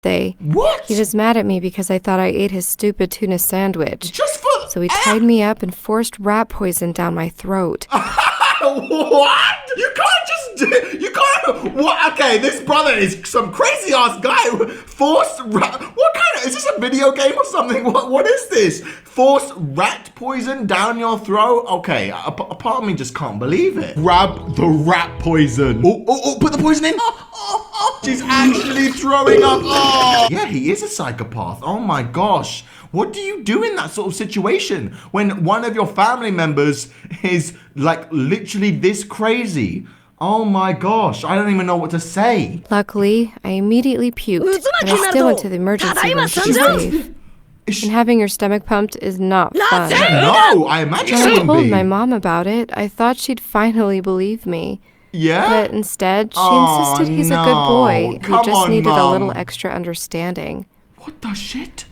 birthday. What? He was mad at me because I thought I ate his stupid tuna sandwich. Just for... So he tied me up and forced rat poison down my throat. What? You can't just... You can't... What? Okay, this brother is some crazy-ass guy. Forced rat... What kind of... Is this a video game or something? What is this? Forced rat poison down your throat? Okay, a part of me just can't believe it. Grab the rat poison. Oh, put the poison in. She's actually throwing up. Oh. Yeah, he is a psychopath. Oh my gosh. What do you do in that sort of situation when one of your family members is like literally this crazy? Oh my gosh, I don't even know what to say. Luckily, I immediately puked, and I still went to the emergency room to be safe. And having your stomach pumped is not fun. No, I imagine it When I wouldn't told be. my mom about it, I thought she'd finally believe me. Yeah? But instead, she Oh, insisted he's a no. good boy Come who just on, needed a little Mom. extra understanding. What the shit?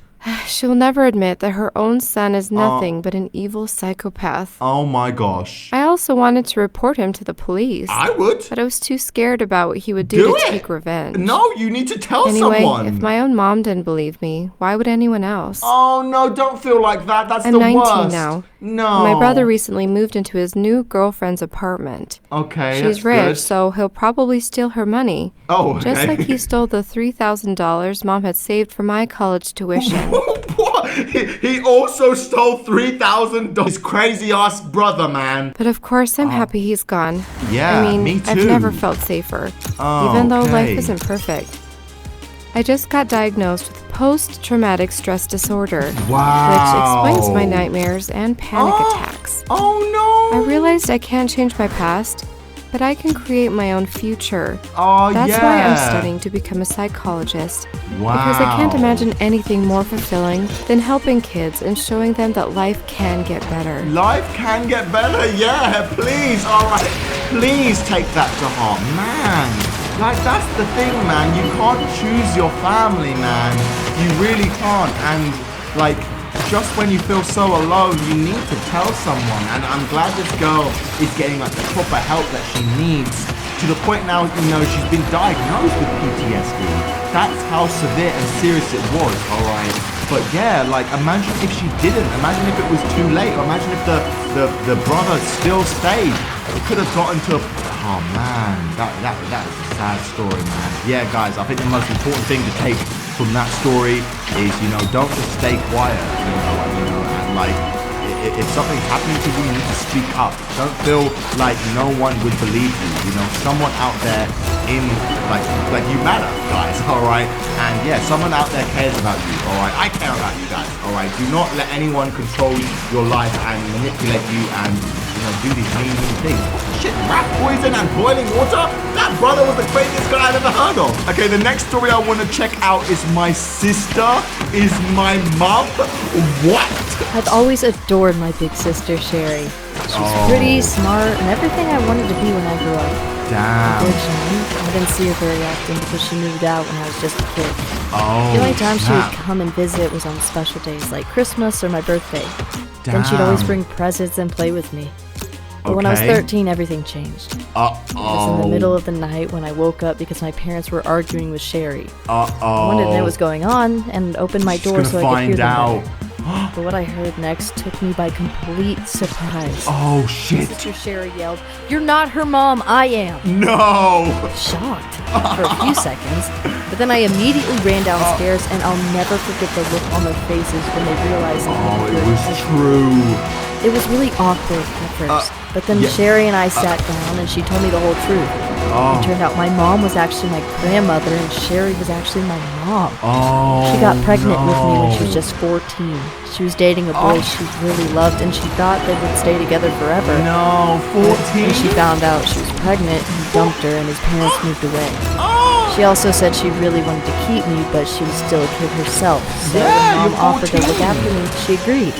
She'll never admit that her own son is nothing but an evil psychopath. Oh my gosh. I also wanted to report him to the police, I would. but I was too scared about what he would do to it. take revenge. No, you need to tell Anyway, someone. if my own mom didn't believe me, why would anyone else? Oh no, don't feel like that. That's I'm the 19 worst. now. No. My brother recently moved into his new girlfriend's apartment. Okay, She's that's rich, good. so he'll probably steal her money. Oh, okay. Just like he stole the $3,000 Mom had saved for my college tuition. What? He also stole $3,000. His crazy-ass brother, man. But of course, I'm happy he's gone. Yeah, I mean, me too. I've never felt safer, Oh, even though life okay. isn't perfect. I just got diagnosed with post-traumatic stress disorder, Wow. which explains my nightmares and panic attacks. Oh no. I realized I can't change my past, but I can create my own future. Oh, That's yeah. why I'm studying to become a psychologist. Wow. Because I can't imagine anything more fulfilling than helping kids and showing them that life can get better. Life can get better, yeah, please, alright. Please take that to heart, man. Like, that's the thing, man. You can't choose your family, man. You really can't. And, like, just when you feel so alone, you need to tell someone. And I'm glad this girl is getting, like, the proper help that she needs. To the point now, you know, she's been diagnosed with PTSD. That's how severe and serious it was, alright? But yeah, like, imagine if she didn't. Imagine if it was too late. Or imagine if the brother still stayed. It could have gotten to... Oh, man. That is a sad story, man. Yeah, guys, I think the most important thing to take from that story is, you know, don't just stay quiet, you know, and, like, if something's happening to you, you need to speak up. Don't feel like no one would believe you. You know, someone out there in, like you matter, guys, alright? And yeah, someone out there cares about you, alright? I care about you guys, alright? Do not let anyone control your life and manipulate you and, you know, do these mean things. Shit, rat poison and boiling water? That brother was the craziest guy I've ever heard of. Okay, the next story I want to check out is my sister is my mom. What? I've always adored my big sister, Sherry. She's pretty, smart, and everything I wanted to be when I grew up. Damn. Unfortunately, I didn't see her very often because she moved out when I was just a kid. Oh, The only time she snap. would come and visit was on special days like Christmas or my birthday. Then she'd always bring presents and play with me. But when I was Okay. 13, everything changed. It was in the middle of the night when I woke up because my parents were arguing with Sherry. I wanted to know what was going on and opened my door so I could hear them out. better. But what I heard next took me by complete surprise. Oh, shit. Sister Sherry yelled, "You're not her mom, I am!" No. Shocked for a few seconds, but then I immediately ran downstairs and I'll never forget the look on their faces when they realized Oh, it was true. It was really awkward at first, but then yeah. Sherry and I sat down and she told me the whole truth. Oh. It turned out my mom was actually my grandmother and Sherry was actually my mom. Oh, She got pregnant with me when she no. was just 14. She was dating a boy she really loved and she thought they would stay together forever. No, When 14. she found out she was pregnant, he dumped her and his parents moved away. Oh. She also said she really wanted to keep me, but she was still a kid herself. So Yeah, when you're mom offered to look 14. after me, she agreed.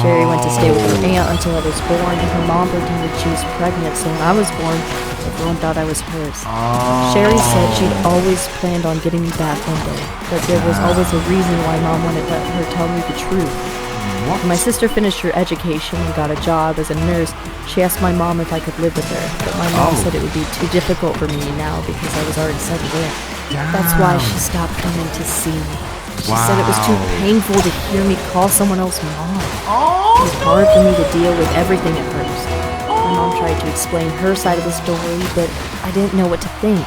Sherry went to stay with her aunt until I was born, and her mom pretended she was pregnant, so when I was born, everyone thought I was hers. Oh. Sherry said she'd always planned on getting me back one day, but there was always a reason why mom wanted to let her tell me the truth. What? When my sister finished her education and got a job as a nurse, she asked my mom if I could live with her, but my mom said it would be too difficult for me now because I was already settled in. That's why she stopped coming to see me. She said it was too painful to hear me call someone else mom. It was hard for me to deal with everything at first. My mom tried to explain her side of the story, but I didn't know what to think.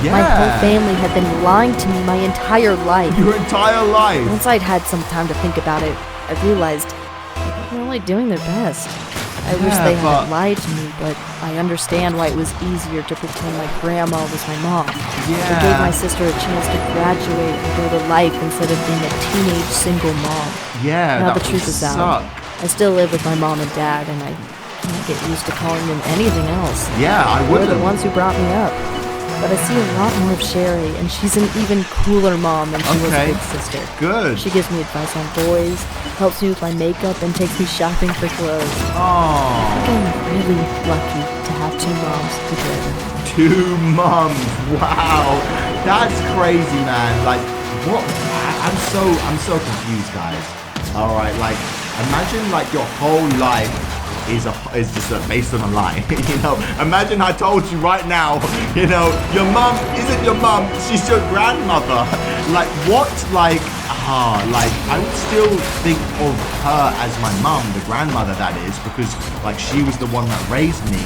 My whole family had been lying to me my entire life. Your entire life? Once I'd had some time to think about it, I realized they were only doing their best. I wish they hadn't lied to me, but I understand why it was easier to pretend my grandma was my mom. Yeah. It gave my sister a chance to graduate and go to life instead of being a teenage single mom. Yeah, now that the truth is suck. out. I still live with my mom and dad, and I can't get used to calling them anything else. Yeah, I They're wouldn't. the ones who brought me up. But I see a lot more of Sherry, and she's an even cooler mom than she was a big sister. Good. She gives me advice on boys, helps me with my makeup, and takes me shopping for clothes. Oh. I'm really lucky to have two moms who care about me. Two moms. Wow. That's crazy, man. Like, what? I'm so confused, guys. All right, like, imagine like your whole life is just based on a lie. You know, imagine I told you right now, you know, your mom isn't your mom, she's your grandmother. Like, what? Like I would still think of her as my mom, the grandmother that is, because like she was the one that raised me.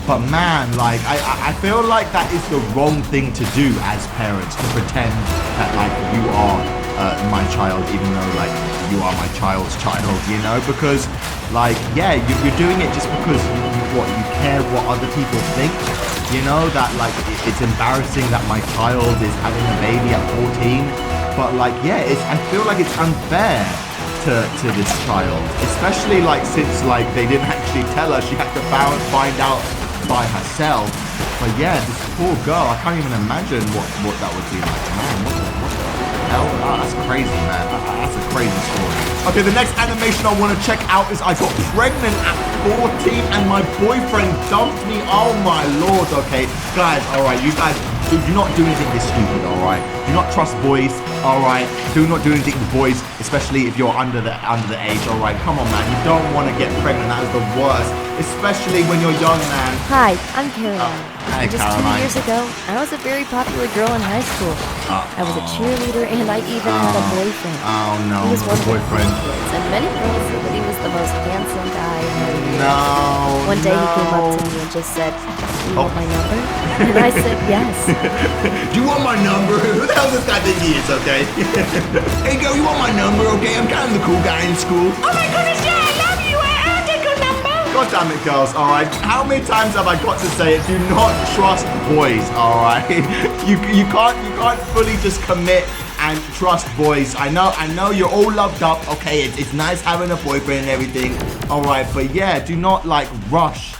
But man, like I feel like that is the wrong thing to do as parents, to pretend that like you are my child, even though like you are my child's child, you know, because like, yeah, you're doing it just because you care what other people think, you know, that like it's embarrassing that my child is having a baby at 14, but like, yeah, I feel like it's unfair to this child, especially like since like they didn't actually tell her, she had to find out by herself. But yeah, this poor girl, I can't even imagine what that would be like. Man, what the hell? Oh, that's crazy, man. That's a crazy story. Okay, the next animation I want to check out is I got pregnant at 14 and my boyfriend dumped me. Oh my lord. Okay, guys, alright, you guys do not do anything this stupid, alright? Do not trust boys, alright? Do not do anything with boys, especially if you're under the age, alright? Come on, man, you don't want to get pregnant. That is the worst, especially when you're young, man. Hi, I'm Caroline. Hi, Just Caroline. 2 years ago, I was a very popular girl in high school. I was a cheerleader, and I even had a boyfriend. Oh no, He was one of the boyfriend. cool kids, and many girls said that he was the most handsome guy I ever knew. No, One day he came up to me and just said, "Do you want my number?" And I said, "Yes." Do you want my number? Who the hell does this guy think he is, okay? Hey girl, you want my number, okay? I'm kind of the cool guy in school. Oh my goodness, yeah, I love you. I'll take your number. God damn it, girls, alright? How many times have I got to say it? Do not trust boys, alright? You can't fully just commit and trust boys. I know you're all loved up, okay? It's nice having a boyfriend and everything, alright? But yeah, do not like rush